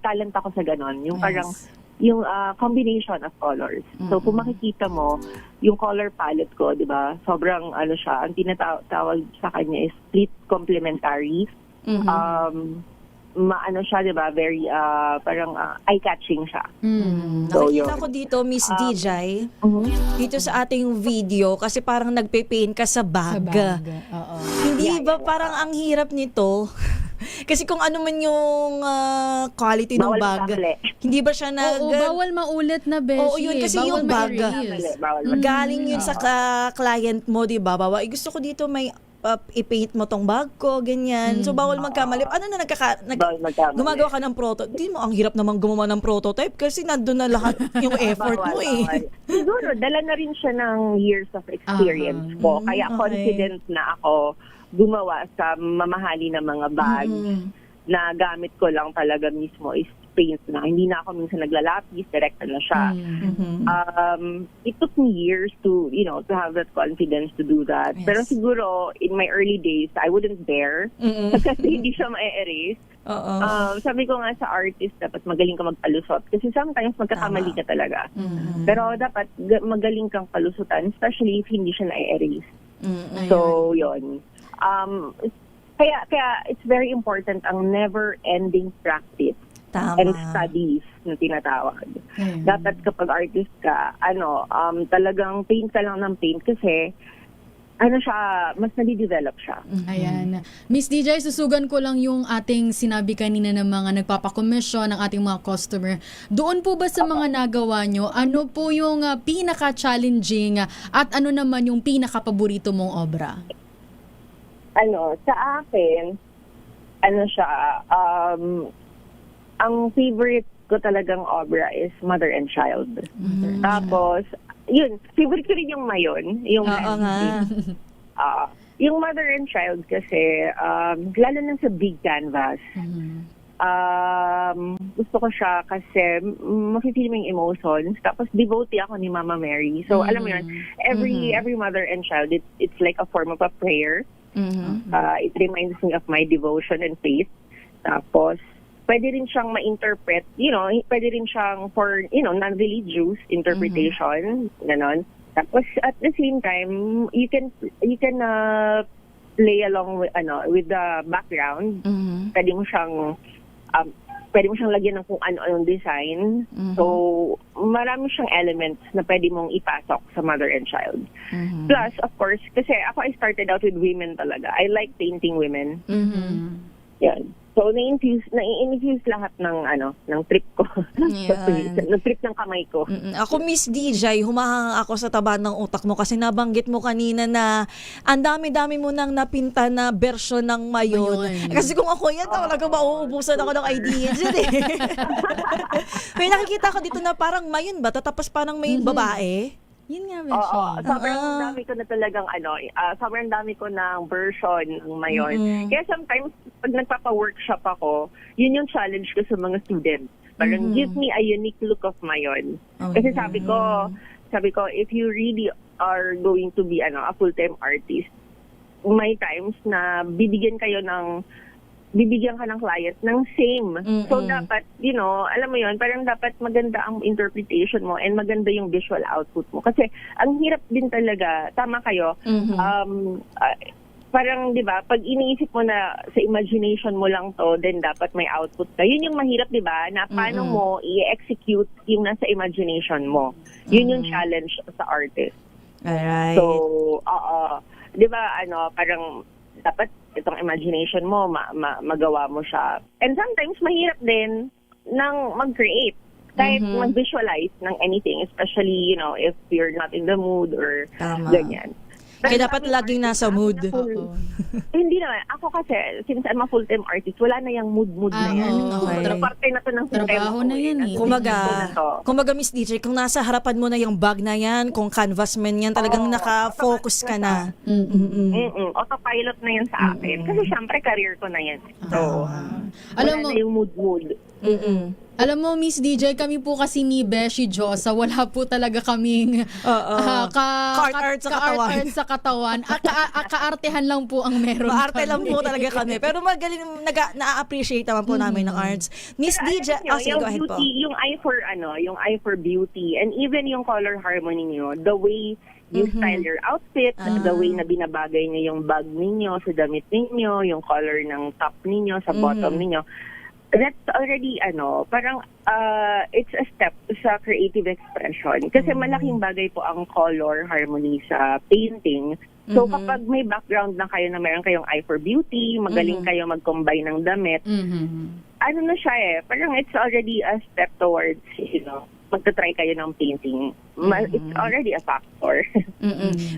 talent ako sa ganon, yung parang yung combination of colors. So kung makikita mo yung color palette ko, 'di ba? Sobrang siya, ang tinatawag sa kanya is split complementary. Siya, 'di ba? Very parang eye-catching siya. So, nakikita ko dito, Miss DJ, dito sa ating video, kasi parang nagpe-paint ka sa bag. Hindi ba parang ang hirap nito? Kasi kung ano man yung quality ng bag, hindi ba siya bawal maulit na, beshi. Oo, yun kasi bawal yung bag, galing yun sa client mo, di ba? Gusto ko dito may i-paint mo tong bag ko, ganyan. So, bawal magkamali. Ano na gumagawa ka ng prototype? Di mo, ang hirap naman gumawa ng prototype kasi nandun na lahat yung effort mo eh. Siguro, dala na rin siya ng years of experience ko. Kaya confident na ako gumawa sa mamahali na mga bags na gamit ko lang talaga mismo is paint na. Hindi na ako minsan naglalapis, direct na siya. It took me years to have that confidence to do that. Yes. Pero siguro, in my early days, I wouldn't dare kasi hindi siya ma-erase. Sabi ko nga sa artist, dapat magaling ka magpalusot. Kasi sometimes magkakamali ka talaga. Pero dapat magaling kang palusutan, especially if hindi siya na-erase. So, yun. Kaya it's very important ang never-ending practice. Tama. And studies na tinatawag. Dapat kapag artist ka, talagang paint ka lang ng paint kasi mas nadidevelop siya. Ayan. Miss DJ, susugan ko lang yung ating sinabi kanina ng mga nagpapakomisyon ng ating mga customer. Doon po ba sa mga nagawa nyo, ano po yung pinaka-challenging at ano naman yung pinaka-paborito mong obra? Sa akin, ang favorite ko talagang obra is Mother and Child. Tapos, yun, favorite ko rin yung mayon. Yung yung Mother and Child kasi, lalo lang sa big canvas, gusto ko siya kasi makikita mo yung emotions. Tapos, devotee ako ni Mama Mary. So, alam mo yun, every Mother and Child, it's like a form of a prayer. It reminds me of my devotion and faith. Tapos, pwede rin siyang ma-interpret, pwede rin siyang for, non-religious interpretation, ganon. Tapos at the same time, you can play along with the background. Pwede mo siyang lagyan ng kung ano-anong design. So, marami siyang elements na pwede mong ipasok sa mother and child. Plus, of course, kasi I started out with women talaga. I like painting women. Yan. So, na-infuse lahat ng trip ko. ng trip ng kamay ko. Ako, Miss DJ, humahanga ako sa taba ng utak mo kasi nabanggit mo kanina na ang dami-dami mo nang napinta na version ng mayon. Kasi kung ako yan, talaga mauubusan ako ng ideas yun eh. May nakikita ko dito na parang mayon ba? Tapos parang may babae. Yun nga, Oo, sobrang dami ko na talagang sobrang dami ko ng version ng mayon. Kaya sometimes, pag nagpapa-workshop ako, yun yung challenge ko sa mga students. Parang give me a unique look of mayon. Kasi sabi ko, if you really are going to be a full-time artist, may times na bibigyan ka ng client ng same. So, dapat, alam mo yun, parang dapat maganda ang interpretation mo and maganda yung visual output mo. Kasi, ang hirap din talaga, tama kayo, parang, di ba, pag iniisip mo na sa imagination mo lang to, then dapat may output ka. Yun yung mahirap, di ba, na paano mo i-execute yung nasa imagination mo. Yun yung challenge sa artist. Alright. So, di ba, parang, dapat itong imagination mo, magawa mo siya. And sometimes, mahirap din nang mag-create. Kahit mag-visualize ng anything, especially, if you're not in the mood or ganyan. Kaya dapat laging nasa mood. Hindi naman. Ako kasi, since I'm a full-time artist, wala na yung mood na yan. Okay. Parte na to ng trabaho na yan eh. Kumaga, Miss DJ, kung nasa harapan mo na yung bag na yan, kung canvas man yan, talagang naka-focus ka na. Autopilot na yan sa akin. Kasi syempre, career ko na yan. So, alam mo, na yung mood. Alam mo, Miss DJ, kami po kasi ni Beshi Josa, wala po talaga kaming ka-art sa katawan. Kaartehan lang po ang meron. Maarte lang po talaga kami. Pero magaling, na-appreciate naman po namin ng arts. Miss DJ, sige, go ahead po. Yung eye for beauty, and even yung color harmony nyo, the way you style your outfit, the way na binabagay niyo yung bag ninyo sa damit ninyo, yung color ng top ninyo sa bottom ninyo, that's already parang it's a step sa creative expression kasi malaking bagay po ang color harmony sa painting. So kapag may background na kayo na meron kayong eye for beauty, magaling kayo mag-combine ng damit, ano na siya parang it's already a step towards, magta-try kayo ng painting. It's already a factor.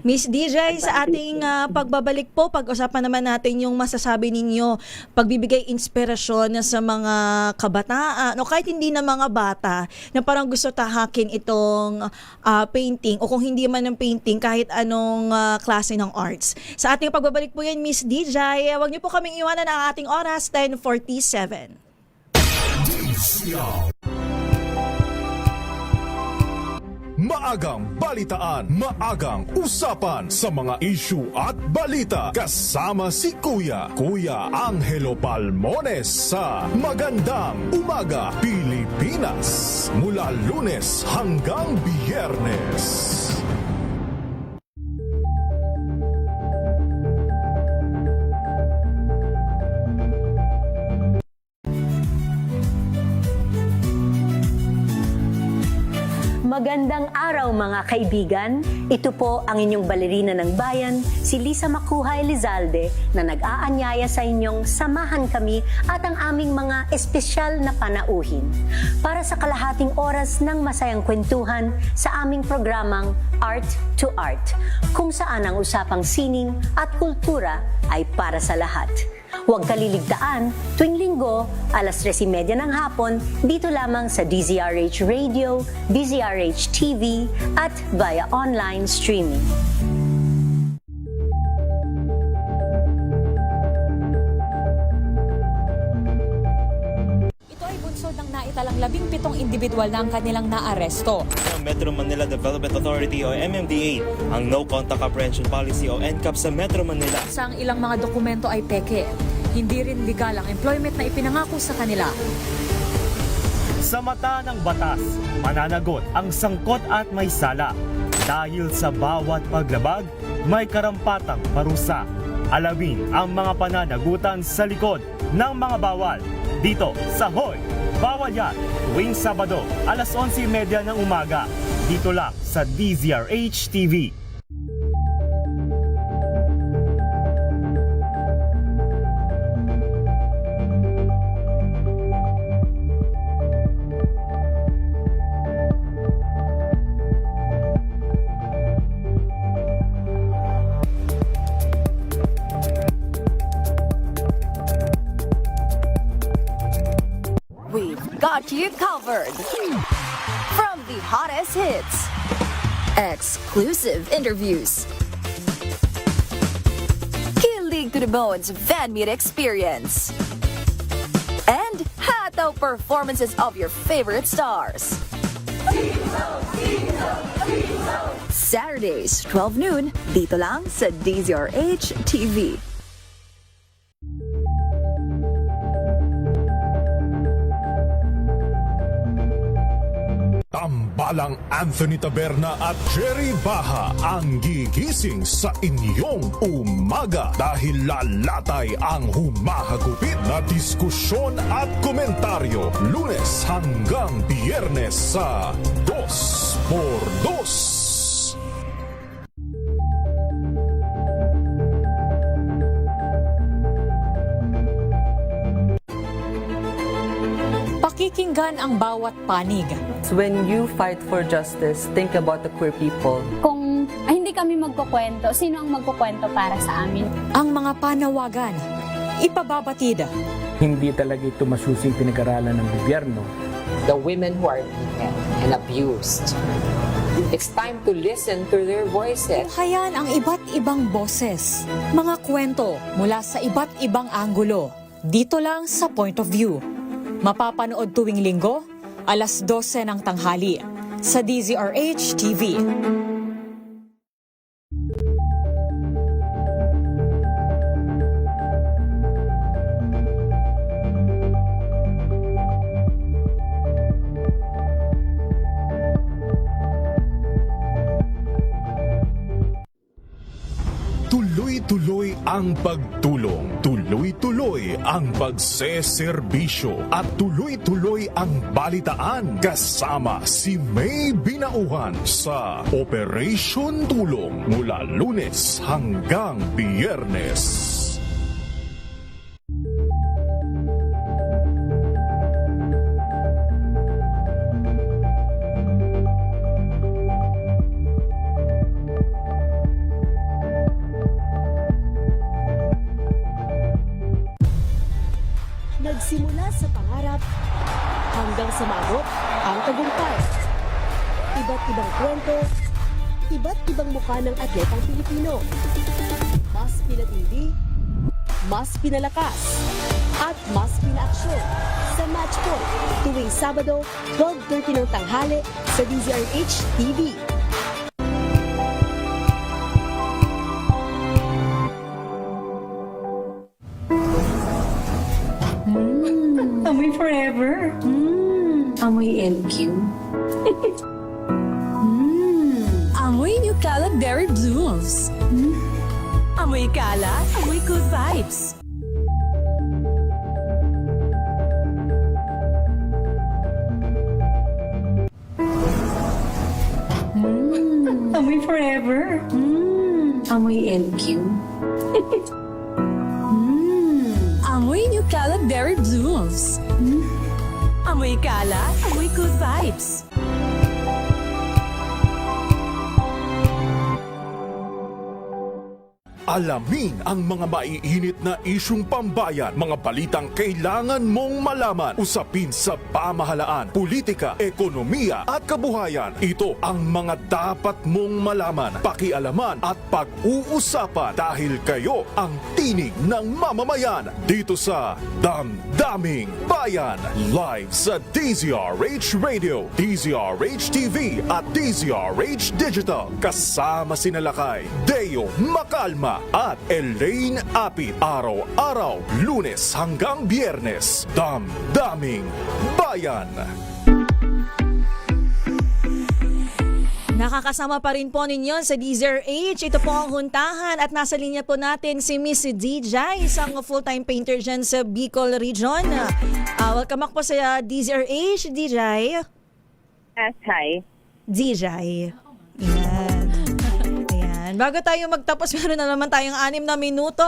Miss DJ, sa ating pagbabalik po, pag-usapan naman natin yung masasabi ninyo, pagbibigay inspirasyon sa mga kabataan, o kahit hindi na mga bata, na parang gusto tahakin itong painting, o kung hindi man ng painting, kahit anong klase ng arts. Sa ating pagbabalik po yan, Miss DJ, huwag niyo po kaming iwanan ang ating oras, 10:47. Maagang balitaan, maagang usapan sa mga issue at balita. Kasama si Kuya Angelo Palmones sa Magandang Umaga Pilipinas. Mula Lunes hanggang Biyernes. Magandang araw mga kaibigan. Ito po ang inyong balerina ng bayan, si Lisa Makuha Elizalde, na nag-aanyaya sa inyong samahan kami at ang aming mga espesyal na panauhin para sa kalahating oras ng masayang kwentuhan sa aming programang Art to Art, kung saan ang usapang sining at kultura ay para sa lahat. Huwag kaliligtaan, tuwing linggo, alas 3:30 ng hapon, dito lamang sa DZRH Radio, DZRH TV, at via online streaming. Ito ay bunsod ng naitalang 17 individual na ang kanilang naaresto. Ang Metro Manila Development Authority o MMDA ang No Contact Apprehension Policy o NCAP sa Metro Manila. Sa ang ilang mga dokumento ay peke. Hindi rin legal ang employment na ipinangako sa kanila. Sa mata ng batas, mananagot ang sangkot at may sala. Dahil sa bawat paglabag, may karampatang parusa. Alamin ang mga pananagutan sa likod ng mga bawal. Dito sa Hoy! Bawal Yan! Tuwing Sabado, alas 11:30 ng umaga. Dito lang sa DZRH TV. We've got you covered. From the hottest hits, exclusive interviews, kilig to the bones fan meet experience, and hataw performances of your favorite stars. Saturdays, 12 noon, dito lang sa DZRH TV. Tambalang Anthony Taberna at Jerry Baha ang gigising sa inyong umaga dahil lalatay ang humahagupit na diskusyon at komentaryo Lunes hanggang Biyernes sa 2x2. Pakikinggan ang bawat panig. When you fight for justice, think about the queer people. Kung hindi kami magkukwento, sino ang magkukwento para sa amin? Ang mga panawagan, ipababatid. Hindi talaga ito masusing pinag-aralan ng gobyerno. The women who are beaten and abused. It's time to listen to their voices. Hayan ang iba't ibang boses. Mga kwento mula sa iba't ibang anggulo. Dito lang sa Point of View. Mapapanood tuwing linggo, alas 12 ng tanghali sa DZRH TV. Tuloy-tuloy ang pagtulong, tuloy-tuloy ang pagseserbisyo at tuloy-tuloy ang balitaan kasama si May Binauhan sa Operation Tulong mula Lunes hanggang Biyernes. Nagsimula sa pangarap hanggang sa maabot ang tagumpay. Iba't ibang kwento, iba't ibang mukha ng atletang Pilipino. Mas pinatindi, mas pinalakas, at mas pinaaksyon sa Match Point tuwing Sabado, 12:30 ng tanghali sa DZRH TV. Amoy forever. Amoy LQ. Amoy New Caleb Berry Blooms. Amoy kala, amoy good vibes. Amoy forever. Amoy LQ. Amoy New Caleb Berry Blooms. Amoy kala, amoy good vibes. Alamin ang mga maiinit na isyung pambayan, mga balitang kailangan mong malaman, usapin sa pamahalaan, politika, ekonomiya at kabuhayan. Ito ang mga dapat mong malaman, pakialaman at pag-uusapan dahil kayo ang tinig ng mamamayan dito sa Damdaming Bayan. Live sa DZRH Radio, DZRH TV at DZRH Digital. Kasama si Nalakay, Deo Macalma Padilla at Elaine Apit. Araw-araw, Lunes hanggang Biyernes. Damdaming Bayan. Nakakasama pa rin po ninyo sa DZRH. Ito po ang huntahan at nasa linya po natin si Miss DJ, isang full-time painter dyan sa Bicol Region. Welcome back po sa DZRH, DJ. Yes, hi. DJ. Ayan. Bago tayo magtapos, meron na naman tayong 6 na minuto.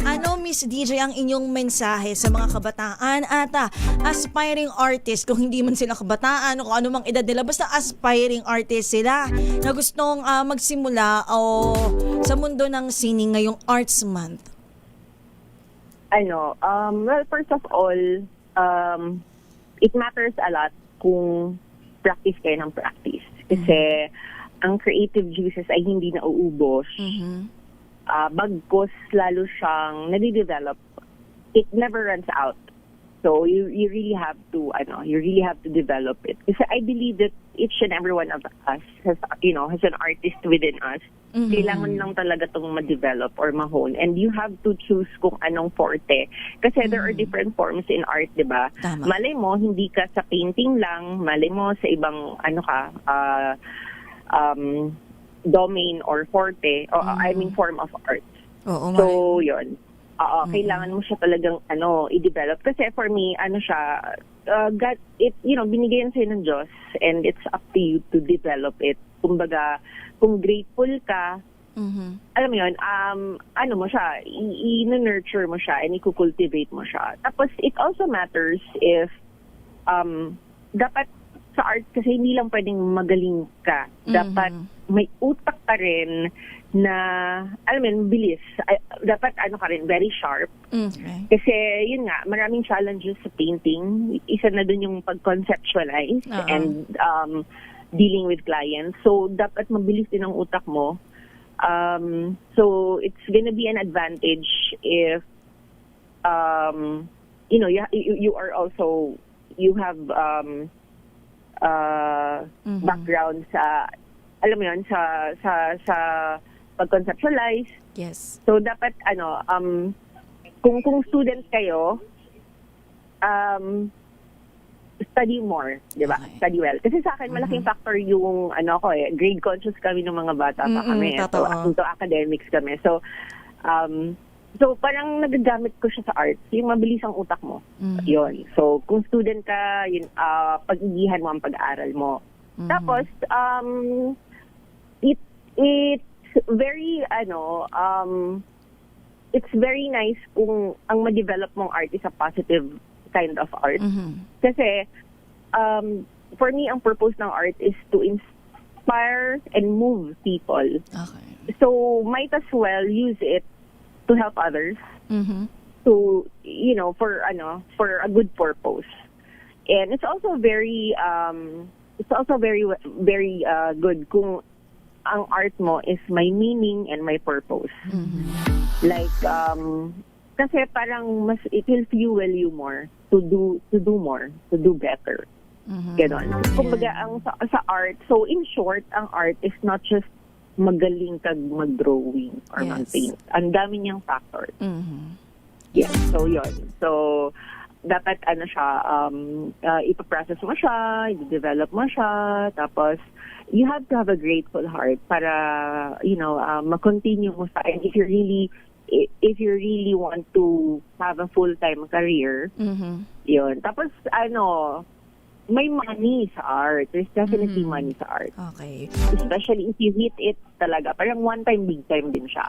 Ano, Miss DJ, ang inyong mensahe sa mga kabataan at aspiring artist, kung hindi man sila kabataan o kung ano mang edad nila, basta aspiring artist sila na gustong magsimula o sa mundo ng sining ngayong Arts Month? Well, first of all, it matters a lot kung practice kayo ng practice. Kasi ang creative juices ay hindi nauubos. Bagkos lalo siyang nade-develop. It never runs out. So you really have to develop it. Kasi I believe that each and every one of us has an artist within us. Kailangan lang talaga tong ma-develop or ma-hone. And you have to choose kung anong forte. Kasi there are different forms in art, di ba? Malay mo, hindi ka sa painting lang. Malay mo sa ibang domain or forte, or form of art. So, yun. Kailangan mo siya talagang i-develop. Kasi for me, God, binigay yan sa'yo ng Diyos and it's up to you to develop it. Kumbaga, kung grateful ka, alam mo yun, mo siya, i-nurture mo siya and i-cultivate mo siya. Tapos, it also matters if dapat sa art kasi hindi lang pwedeng magaling ka. Dapat may utak ka rin na, alam mo yun, bilis. Dapat ka rin, very sharp. Kasi, yun nga, maraming challenges sa painting. Isa na dun yung pag-conceptualize and dealing with clients. So, dapat mabilis din ang utak mo. So, it's gonna be an advantage if, you are also, you have, background sa, alam mo yun, sa pag-conceptualize. Yes. So, dapat, kung student kayo, study more, di ba? Okay. Study well. Kasi sa akin, malaking factor yung, grade conscious kami ng mga bata pa kami. So, into academics kami. So, parang nagagamit ko siya sa arts, yung mabilis ang utak mo. Yun. So, kung student ka, yun, pag-igihan mo ang pag-aaral mo. Tapos, it's very, it's very nice kung ang ma-develop mong art is a positive kind of art. Kasi, for me, ang purpose ng art is to inspire and move people. Okay. So, might as well use it to help others, to for a good purpose, and it's also very very good kung ang art mo is may meaning and may purpose. Like kasi parang mas it will fuel you more to do more, to do better. Ganon. Kumbaga ang sa art, so in short, ang art is not just magaling kag mag-drawing or mag-paint. Ang dami niyang factors. Yeah, so yun. So, dapat ipaprocess mo siya, i-develop mo siya, tapos you have to have a grateful heart para, ma-continue mo sa, and if you really want to have a full-time career, yun. Tapos, may money sa art. There's definitely money sa art. Okay. Especially if you hit it talaga. Parang one time, big time din siya.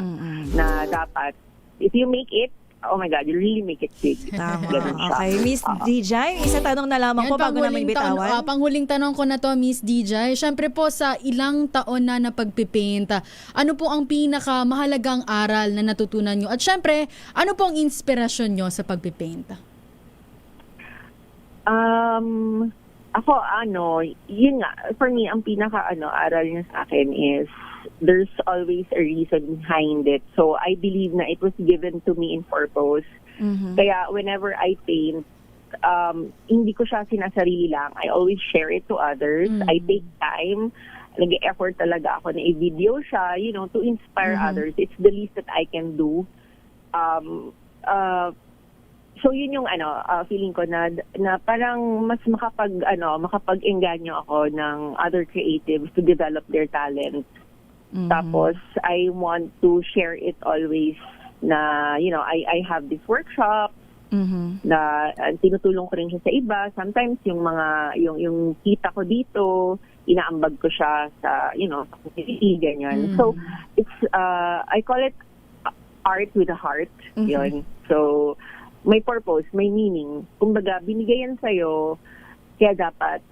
Na dapat, if you make it, oh my God, you really make it big. Ganun siya. Okay. Miss DJ, isa tanong na lamang po bago namin bitawan. Panghuling tanong ko na to, Miss DJ. Siyempre po, sa ilang taon na pagpipaint, ano po ang pinakamahalagang aral na natutunan nyo? At siyempre, ano po ang inspirasyon nyo sa pagpipaint? Ako, yun nga, for me, ang aral niya sa akin is there's always a reason behind it. So, I believe na it was given to me in purpose. Kaya, whenever I paint, hindi ko siya sinasarili lang. I always share it to others. I take time nag-effort talaga ako na i-video siya, to inspire others. It's the least that I can do. So yun yung feeling ko na parang mas makapag-engganyo ako ng other creatives to develop their talent. Tapos I want to share it always na I have this workshop na tinutulong ko rin siya sa iba. Sometimes yung kita ko dito, inaambag ko siya sa sa community, ganyan. So it's I call it art with a heart. Yun. So may purpose, may meaning. Kumbaga, binigay yan sa'yo, kaya dapat,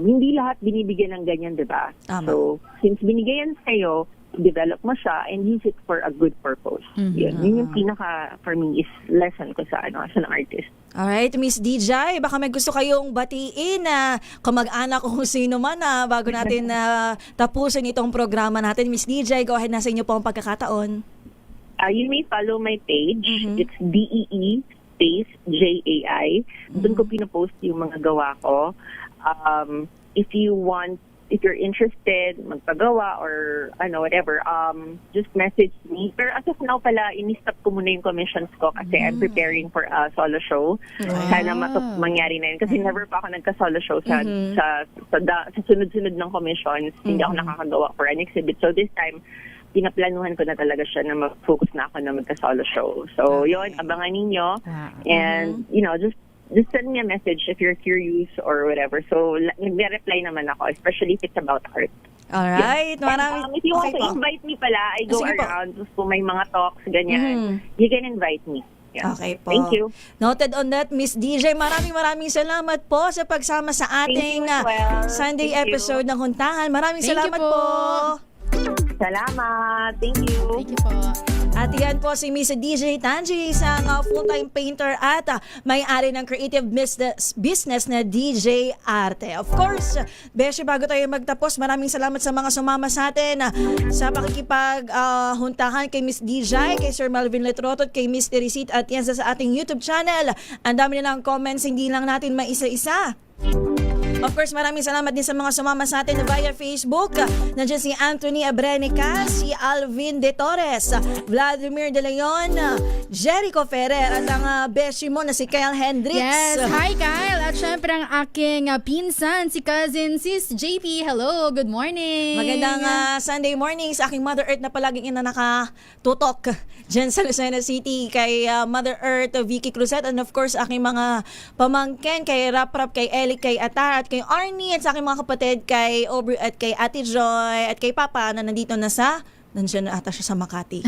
hindi lahat binibigyan ng ganyan, di ba? So, since binigay yan sa'yo, develop mo siya and use it for a good purpose. Yun yung pinaka, for me, is lesson ko sa, as an artist. Alright, Miss DJ, baka may gusto kayong batiin na kamag-anak o kung sino man bago natin tapusin itong programa natin. Miss DJ, go ahead na sa inyo po ang pagkakataon. You may follow my page. It's DEE space JAI. Doon ko pinopost yung mga gawa ko. If you're interested, magpagawa or whatever, just message me. Pero as of now pala, ini-stop ko muna yung commissions ko kasi I'm preparing for a solo show. Sana mangyari na yun. Kasi never pa ako nagka-solo show sa sunod-sunod ng commissions. Hindi ako nakakagawa for an exhibit. So this time, pinaplanuhan ko na talaga siya na mag-focus na ako na magka-solo show. So, yun, abangan ninyo. And, just send me a message if you're curious or whatever. So, nagre-reply naman ako, especially if it's about art. Alright. Yeah. If you want to invite me pala, I go around. Kung may mga talks, ganyan, you can invite me. Yeah. Okay po. Thank you. Noted on that, Miss DJ. Maraming salamat po sa pagsama sa ating Sunday episode ng Huntahan. Maraming salamat po. Salamat. Thank you. Thank you po. At yan po si Miss DJ Tanji, isang full-time painter at may-ari ng creative business na DJ Arte. Of course, Beshi, bago tayo magtapos, maraming salamat sa mga sumama sa atin sa pakikipag-huntahan kay Miss DJ, kay Sir Melvin Letrotot, kay Miss Teresit at yan sa ating YouTube channel. Ang dami nilang comments, hindi lang natin maisa-isa. Of course, maraming salamat din sa mga sumama sa atin via Facebook. Nandiyan si Anthony Abrenica, si Alvin De Torres, Vladimir De Leon, Jericho Ferrer, at ang beshi mo na si Kyle Hendricks. Yes, hi Kyle! At syempre ang aking pinsan, si cousin, sis JP. Hello, good morning! Magandang Sunday morning sa aking Mother Earth na palaging nakatutok dyan sa Lucena City, kay Mother Earth, Vicky Cruzet, and of course, aking mga pamangkin, kay Rap, kay Eli, kay Atar, at kay Arnie, at sa aking mga kapatid, kay Aubrey, at kay Ate Joy, at kay Papa na nandito na nandiyan na ata siya sa Makati.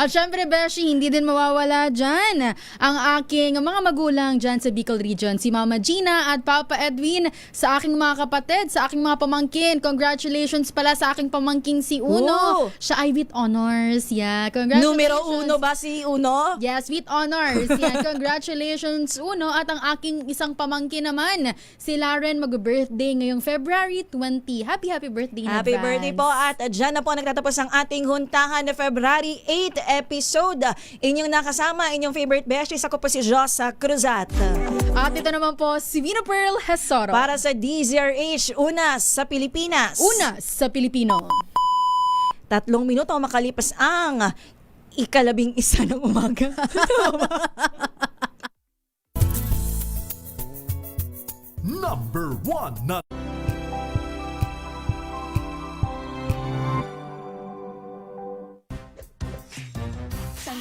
At syempre, Beshi, hindi din mawawala dyan ang aking mga magulang dyan sa Bicol Region. Si Mama Gina at Papa Edwin, sa aking mga kapatid, sa aking mga pamangkin. Congratulations pala sa aking pamangking si Uno. Ooh. Siya ay with honors. Yeah, congratulations. Numero 1 ba si Uno? Yes, with honors. Yeah, congratulations, Uno. At ang aking isang pamangkin naman, si Laren, mag-birthday ngayong February 20. Happy birthday in Happy advance. birthday po. At dyan na po nagtatapos ang ating Huntahan na February 8 episode. Inyong nakasama, inyong favorite besties. Ako po si Josa Cruzat. At ito naman po si Vina Pearl Hesoro. Para sa DZRH, Unas sa Pilipinas. Unas sa Pilipino. 3 minuto makalipas ang 11 ng umaga. Number 1 na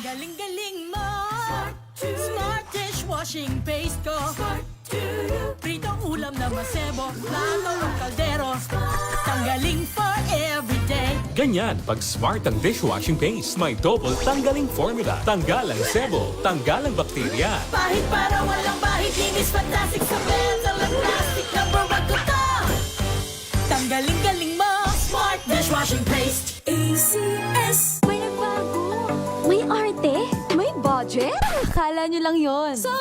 Galing-galing mo. Smart dishwashing paste ko. Pritong ulam na masebo. Plato o kaldero. Tanggaling for everyday. Ganyan, pag smart ang dishwashing paste, may double tanggaling formula. Tanggal ang sebo, tanggal ang bakterya. Pahit para walang bahid. Linis fantastic sa metal at plastic. Number 1 ko to. Tanggaling-galing mo. Smart dishwashing paste. ACS. May nagbago. May arte. May budget. Akala nyo lang yon. So